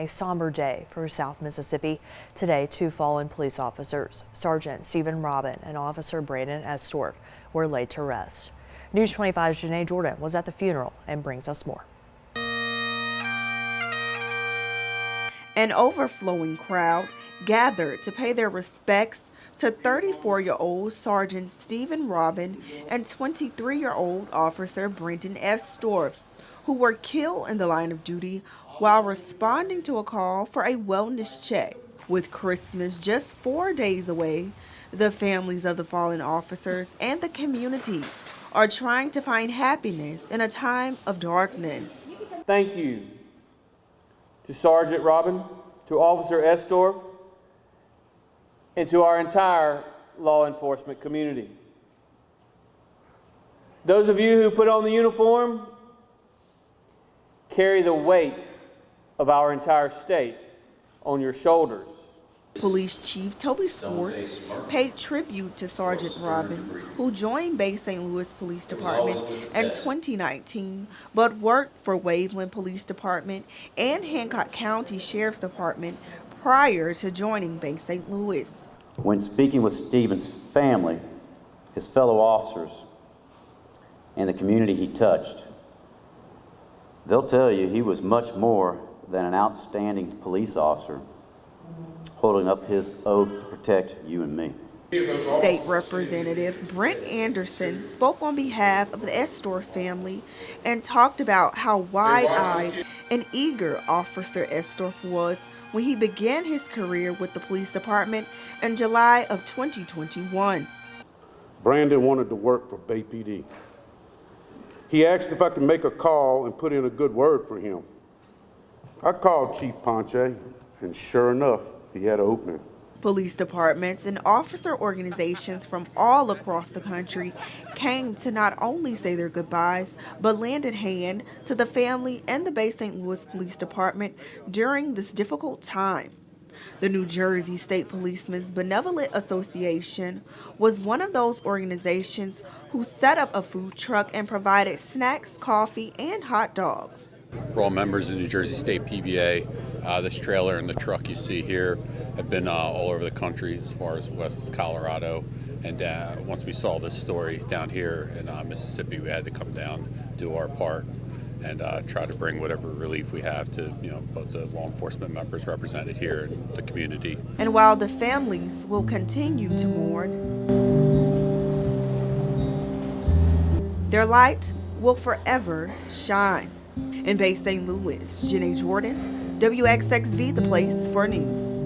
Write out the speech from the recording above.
A somber day for South Mississippi. Today, two fallen police officers, Sgt-Steven-Robin and officer-branden-estorffe, were laid to rest. News 25's Sgt-Jordan was at the funeral and brings us more. An overflowing crowd gathered to pay their respects to 34-year-old Sgt-Steven-Robin and 23-year-old officer-branden-estorffe, who were killed in the line of duty while responding to a call for a wellness check. With Christmas just 4 days away, the families of the fallen officers and the community are trying to find happiness in a time of darkness. Thank you to Sergeant Robin, to Officer Estorffe, and to our entire law enforcement community. Those of you who put on the uniform carry the weight of our entire state on your shoulders. Police Chief Toby Swartz paid tribute to Sergeant Robin, who joined Bay St. Louis Police Department in 2019, but worked for Waveland Police Department and Hancock County Sheriff's Department prior to joining Bay St. Louis. When speaking with Steven's family, his fellow officers, and the community he touched, they'll tell you he was much more than an outstanding police officer holding up his oath to protect you and me. State Representative Brent Anderson spoke on behalf of the Estorffe family and talked about how wide-eyed and eager Officer Estorffe was when he began his career with the police department in July of 2021. Brandon wanted to work for Bay PD. He asked if I could make a call and put in a good word for him. I called Chief Ponche, and sure enough, he had an opening. Police departments and officer organizations from all across the country came to not only say their goodbyes, but lend a hand to the family and the Bay St. Louis Police Department during this difficult time. The New Jersey State Policemen's Benevolent Association was one of those organizations who set up a food truck and provided snacks, coffee, and hot dogs. We're all members of the New Jersey State PBA. This trailer and the truck you see here have been all over the country as far as West Colorado. And once we saw this story down here in Mississippi, we had to come down, do our part, and try to bring whatever relief we have to, both the law enforcement members represented here and the community. And while the families will continue to mourn, their light will forever shine. In Bay St. Louis, Sgt-Jordan, WXXV, the place for news.